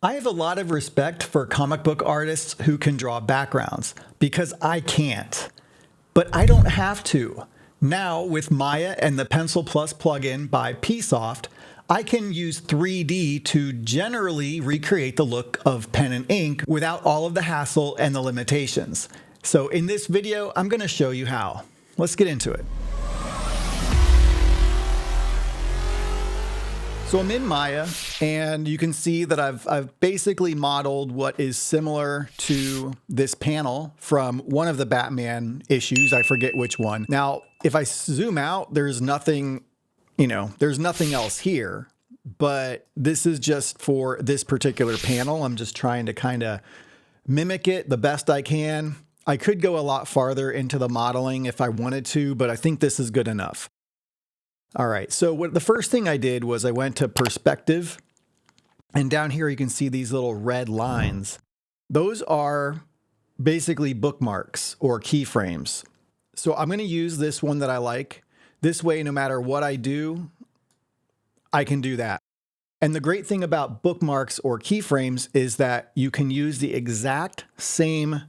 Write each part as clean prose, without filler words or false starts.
I have a lot of respect for comic book artists who can draw backgrounds because I can't. But I don't have to. Now, with Maya and the Pencil Plus plugin by Psoft, I can use 3D to generally recreate the look of pen and ink without all of the hassle and the limitations. So in this video, I'm going to show you how. Let's get into it. So I'm in Maya, and you can see that I've basically modeled what is similar to this panel from one of the Batman issues. I forget which one. Now, if I zoom out, there's nothing, there's nothing else here, but this is just for this particular panel. I'm just trying to kind of mimic it the best I can. I could go a lot farther into the modeling if I wanted to, but I think this is good enough. All right, so the first thing I did was I went to perspective, and down here you can see these little red lines. Those are basically bookmarks or keyframes. So I'm going to use this one that I like. This way, no matter what I do, I can do that. And the great thing about bookmarks or keyframes is that you can use the exact same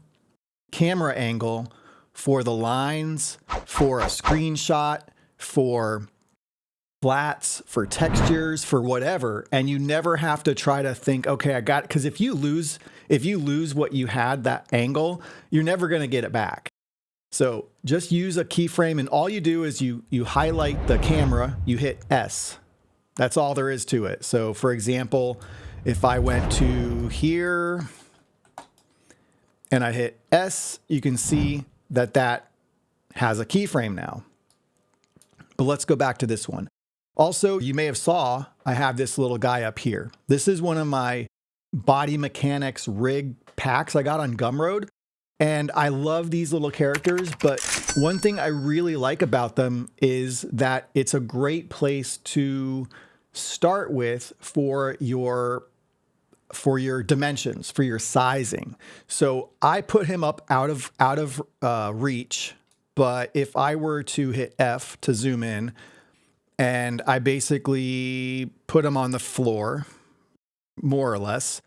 camera angle for the lines, for a screenshot, for flats, for textures, for whatever, and you never have to try to think, okay, I got it. Because if you lose what you had, that angle, you're never going to get it back. So just use a keyframe, and all you do is you highlight the camera, you hit S. That's all there is to it. So for example, if I went to here and I hit S, you can see that has a keyframe now. But let's go back to this one. Also, you may have saw I have this little guy up here. This is one of my body mechanics rig packs I got on Gumroad. And I love these little characters, but one thing I really like about them is that it's a great place to start with for your dimensions, for your sizing. So I put him up out of reach, but if I were to hit F to zoom in, and I basically put him on the floor, more or less,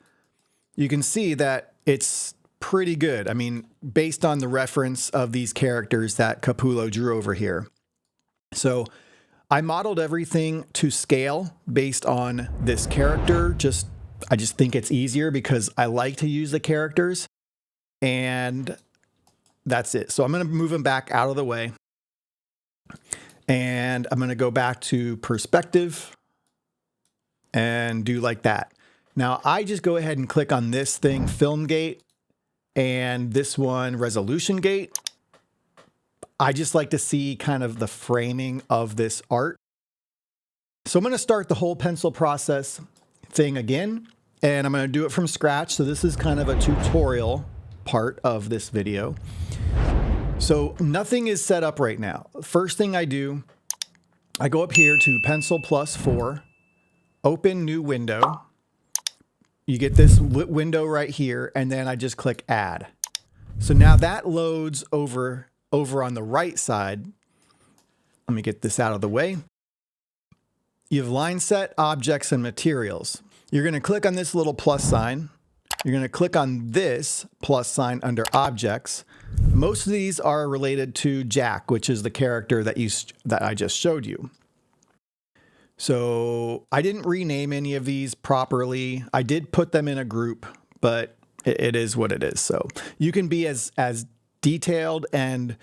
you can see that it's pretty good. I mean, based on the reference of these characters that Capullo drew over here. So I modeled everything to scale based on this character. I just think it's easier because I like to use the characters, and that's it. So I'm going to move him back out of the way. And I'm going to go back to perspective and do like that. Now I just go ahead and click on this thing, film gate, and this one, resolution gate. I just like to see kind of the framing of this art. So I'm going to start the whole pencil process thing again, and I'm going to do it from scratch. So this is kind of a tutorial part of this video. So nothing is set up right now. First thing I do, I go up here to Pencil Plus 4, open new window. You get this window right here, and then I just click add. So now that loads over on the right side. Let me get this out of the way. You have line set, objects, and materials. You're going to click on this little plus sign. You're going to click on this plus sign under objects. Most of these are related to Jack, which is the character that I just showed you. So I didn't rename any of these properly. I did put them in a group, but it is what it is. So you can be as detailed and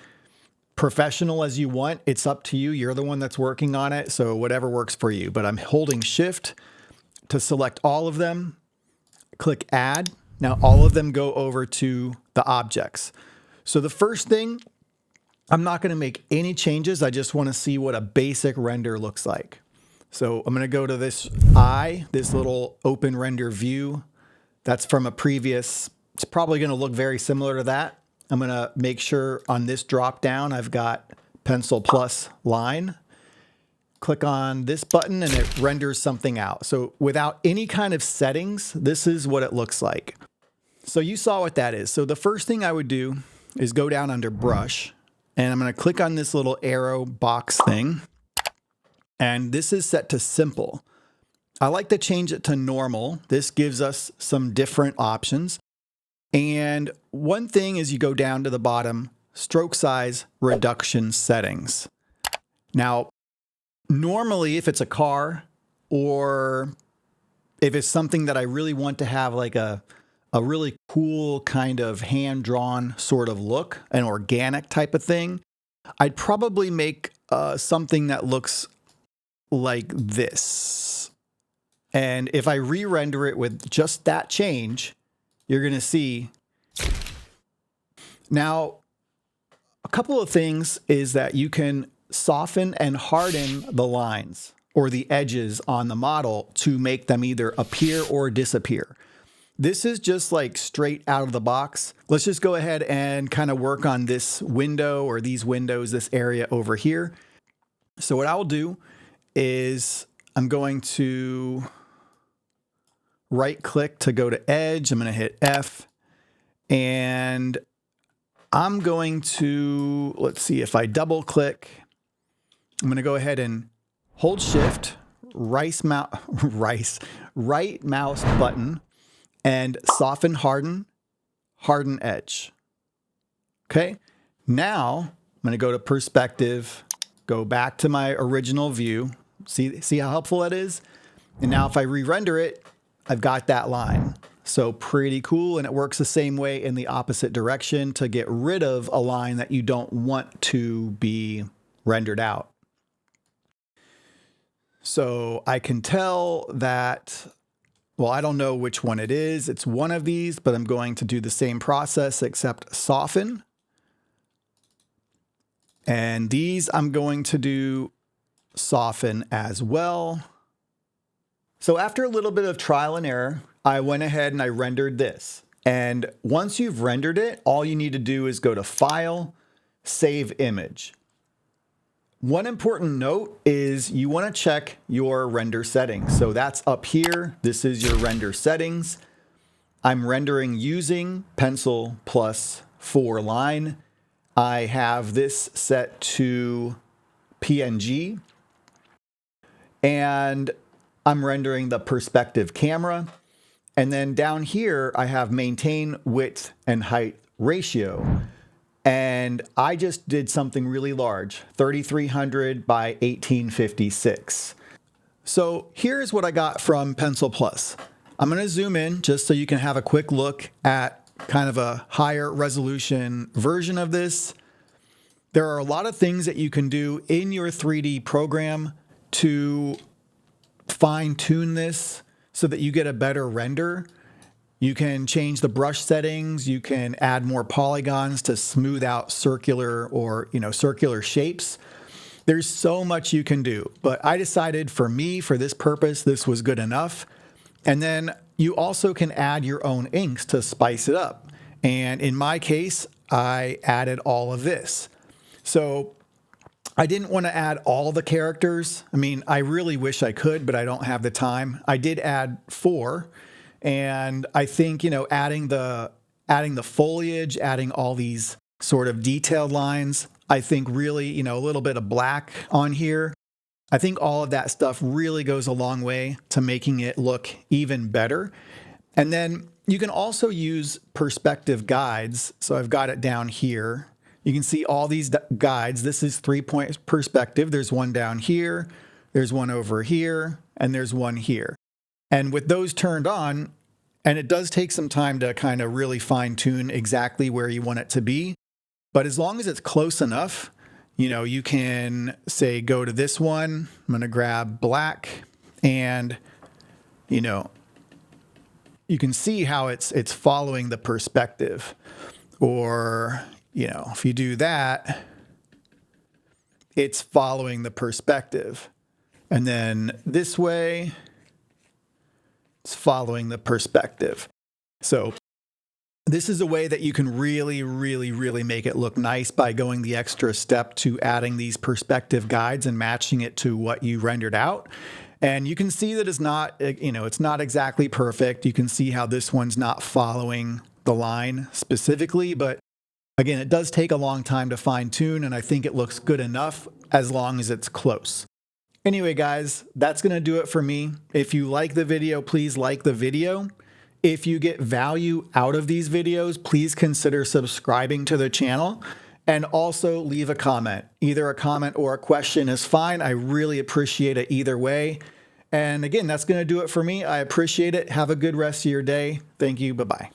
professional as you want. It's up to you. You're the one that's working on it. So whatever works for you. But I'm holding Shift to select all of them. Click add. Now all of them go over to the objects. So the first thing, I'm not going to make any changes. I just want to see what a basic render looks like. So I'm going to go to this this little open render view. That's from a previous, it's probably going to look very similar to that. I'm going to make sure on this drop down, I've got Pencil Plus line. Click on this button and it renders something out. So without any kind of settings, this is what it looks like. So you saw what that is. So the first thing I would do is go down under brush, and I'm going to click on this little arrow box thing. And this is set to simple. I like to change it to normal. This gives us some different options. And one thing is you go down to the bottom, stroke size reduction settings. Now, normally if it's a car or if it's something that I really want to have like a really cool kind of hand-drawn sort of look, an organic type of thing, I'd probably make something that looks like this. And if I re-render it with just that change, you're going to see. Now, a couple of things is that you can soften and harden the lines or the edges on the model to make them either appear or disappear. This is just like straight out of the box. Let's just go ahead and kind of work on this window or these windows, this area over here. So what I'll do is I'm going to right click to go to edge. I'm going to hit F and I'm going to, let's see, if I double click, I'm going to go ahead and hold shift, right mouse button and soften, harden edge. Okay. Now I'm going to go to perspective, go back to my original view. See how helpful that is? And now if I re-render it, I've got that line. So pretty cool. And it works the same way in the opposite direction to get rid of a line that you don't want to be rendered out. So I can tell that, well, I don't know which one it is. It's one of these, but I'm going to do the same process except soften. And these I'm going to do soften as well. So after a little bit of trial and error, I went ahead and I rendered this. And once you've rendered it, all you need to do is go to File, Save Image. One important note is you want to check your render settings. So that's up here. This is your render settings. I'm rendering using Pencil plus 4 line. I have this set to PNG. And I'm rendering the perspective camera. And then down here, I have maintain width and height ratio. And I just did something really large, 3300 by 1856. So here's what I got from Pencil Plus. I'm going to zoom in just so you can have a quick look at kind of a higher resolution version of this. There are a lot of things that you can do in your 3D program to fine tune this so that you get a better render. You can change the brush settings. You can add more polygons to smooth out circular or, circular shapes. There's so much you can do, but I decided for me, for this purpose, this was good enough. And then you also can add your own inks to spice it up. And in my case, I added all of this. So I didn't want to add all the characters. I mean, I really wish I could, but I don't have the time. I did add 4. And I think, adding the foliage, adding all these sort of detailed lines, I think really, a little bit of black on here. I think all of that stuff really goes a long way to making it look even better. And then you can also use perspective guides. So I've got it down here. You can see all these guides. This is 3-point perspective. There's one down here. There's one over here. And there's one here. And with those turned on, and it does take some time to kind of really fine tune exactly where you want it to be. But as long as it's close enough, you can say, go to this one. I'm going to grab black and, you can see how it's following the perspective. Or, if you do that, it's following the perspective. And then this way, it's following the perspective. So this is a way that you can really, really, really make it look nice by going the extra step to adding these perspective guides and matching it to what you rendered out. And you can see that it's not, it's not exactly perfect. You can see how this one's not following the line specifically, but again, it does take a long time to fine tune, and I think it looks good enough as long as it's close. Anyway, guys, that's going to do it for me. If you like the video, please like the video. If you get value out of these videos, please consider subscribing to the channel and also leave a comment. Either a comment or a question is fine. I really appreciate it either way. And again, that's going to do it for me. I appreciate it. Have a good rest of your day. Thank you. Bye-bye.